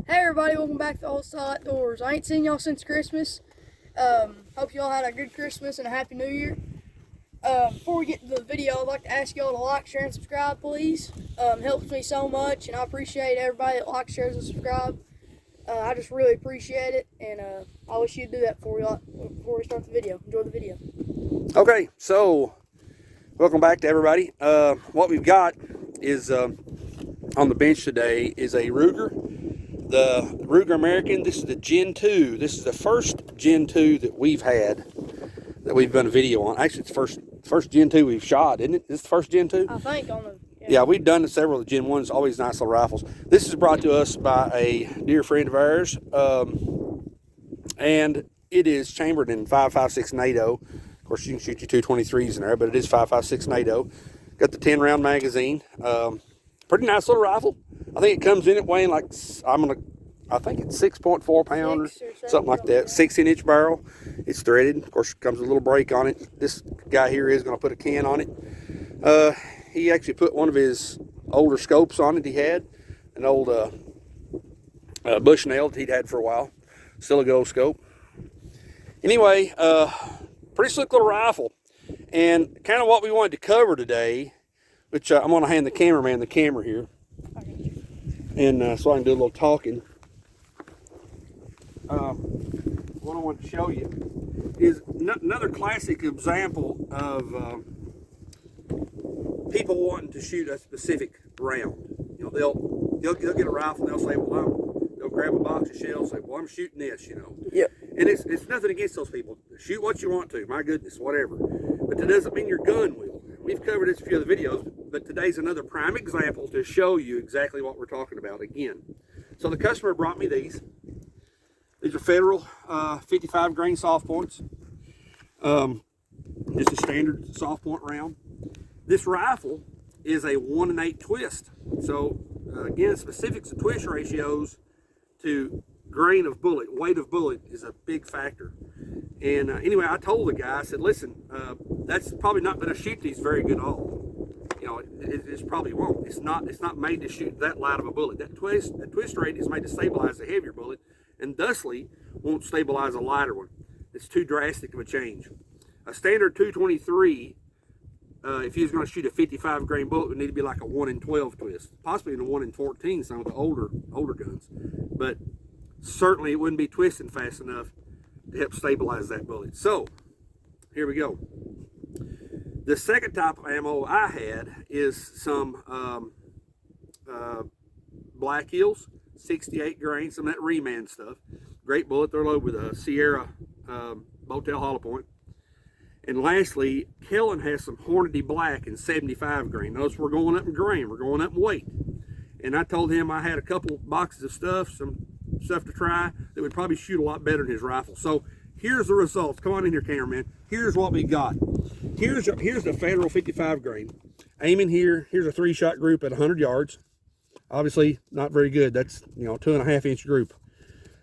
Hey everybody, welcome back to Old Style Outdoors. I ain't seen y'all since Christmas. Hope y'all had a good Christmas and a Happy New Year. Before we get to the video, I'd like to ask y'all to like, share, and subscribe, please. Helps me so much, and I appreciate everybody that likes, shares, and subscribe. I just really appreciate it, and I wish you'd do that before we start the video. Enjoy the video. Okay, so welcome back to everybody. What we've got is on the bench today is a Ruger, the Ruger American. This is the Gen 2. This is the first Gen 2 that we've had, that we've done a video on. Actually, it's the first Gen 2 we've shot, isn't it? Is this the first Gen 2? I think on the... Yeah, we've done several of the Gen 1s, always nice little rifles. This is brought to us by a dear friend of ours, and it is chambered in 5.56 NATO. Of course, you can shoot your 223s in there, but it is 5.56 NATO. Got the 10-round magazine. Pretty nice little rifle. I think it comes in it weighing like, I think it's 6.4 pounds, something like that. 16-inch barrel. It's threaded. Of course, it comes with a little brake on it. This guy here is going to put a can on it. He actually put one of his older scopes on it. He had an old Bushnell that he'd had for a while. Still a good old scope. Anyway, pretty slick little rifle. And kind of what we wanted to cover today, which I'm going to hand the cameraman the camera here. And so I can do a little talking. What I want to show you is another classic example of people wanting to shoot a specific round. You know, they'll get a rifle and they'll say, well, they'll grab a box of shells and say, well, I'm shooting this, you know. Yep. And it's nothing against those people. Shoot what you want to, my goodness, whatever. But that doesn't mean your gun will. We've covered this in a few other videos, but today's another prime example to show you exactly what we're talking about again. So the customer brought me these. These are Federal 55 grain soft points. Just a standard soft point round. This rifle is a 1 1/8 twist. So again, specifics of twist ratios to grain of bullet, weight of bullet is a big factor. And anyway, I told the guy, I said, listen, that's probably not going to shoot these very good at all. You know, it's probably won't. It's not made to shoot that light of a bullet. That twist rate is made to stabilize the heavier bullet, and thusly won't stabilize a lighter one. It's too drastic of a change. A standard 223, if he was going to shoot a 55 grain bullet, would need to be like a 1 in 12 twist, possibly in a 1 in 14, some of the older guns. But certainly it wouldn't be twisting fast enough to help stabilize that bullet. So here we go. The second type of ammo I had is some Black Hills 68 grain, some of that Reman stuff. Great bullet. They're loaded with a Sierra Bowtail hollow point. And lastly, Kellen has some Hornady Black in 75 grain. Notice we're going up in grain, we're going up in weight. And I told him I had a couple boxes of stuff, some stuff to try that would probably shoot a lot better than his rifle. So here's the results. Come on in here, cameraman. Here's what we got. Here's the Federal 55 grain. Aiming here. Here's a 3-shot group at 100 yards. Obviously not very good. That's, you know, 2.5 inch group.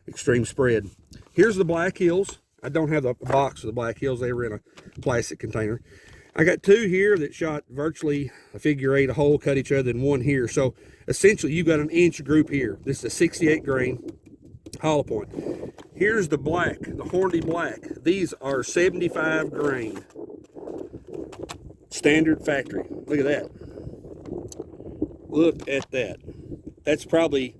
Extreme spread. Here's the Black Hills. I don't have the box of the Black Hills. They were in a plastic container. I got 2 here that shot virtually a figure 8, a hole, cut each other, and 1 here. So essentially you got an inch group here. This is a 68 grain hollow point. Here's the black, the Hornady Black. These are 75 grain. Standard factory. Look at that. Look at that. That's probably,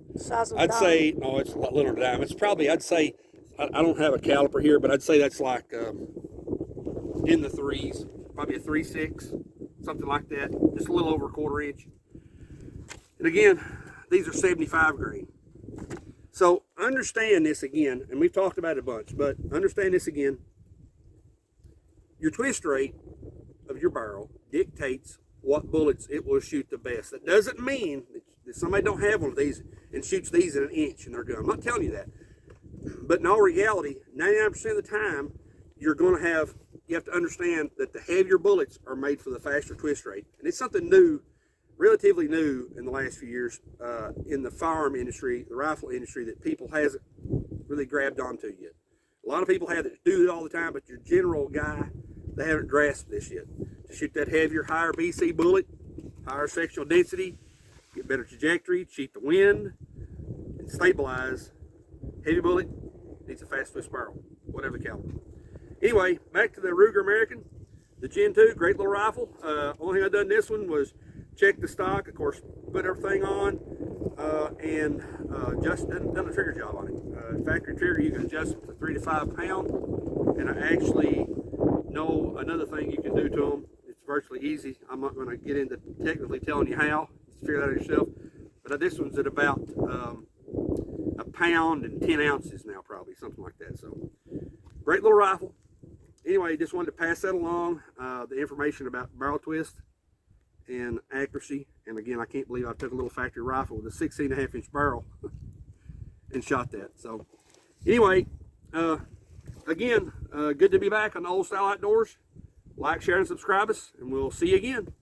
I'd say, no, it's a lot littler than a dime. It's probably, I'd say, I don't have a caliper here, but I'd say that's like in the 3s. Probably a 3.6, something like that. Just a little over a 1/4 inch. And again, these are 75 grain. So understand this again, and we've talked about it a bunch, but understand this again. Your twist rate of your barrel dictates what bullets it will shoot the best. That doesn't mean that somebody don't have one of these and shoots these in an inch in their gun. I'm not telling you that. But in all reality, 99% of the time, you have to understand that the heavier bullets are made for the faster twist rate. And it's something new, relatively new in the last few years in the firearm industry, the rifle industry, that people hasn't really grabbed onto yet. A lot of people do it all the time, but your general guy, they haven't grasped this yet. To shoot that heavier, higher BC bullet, higher sectional density, get better trajectory, cheat the wind, and stabilized. Heavy bullet, needs a fast twist barrel, whatever the caliber. Anyway, back to the Ruger American, the Gen 2, great little rifle. Only thing I done this one was check the stock, of course, put everything on, and just done the trigger job on it. Factory trigger, you can adjust it to 3 to 5 pound, and I actually know another thing you can do to them. It's virtually easy. I'm not going to get into technically telling you how. Just figure it out yourself. But this one's at about a pound and 10 ounces now, probably something like that. So great little rifle. Anyway, just wanted to pass that along, the information about barrel twist and accuracy. And again, I can't believe I took a little factory rifle with a 16.5-inch barrel and shot that. So anyway, again, good to be back on the Old Style Outdoors. Like, share, and subscribe us, and we'll see you again.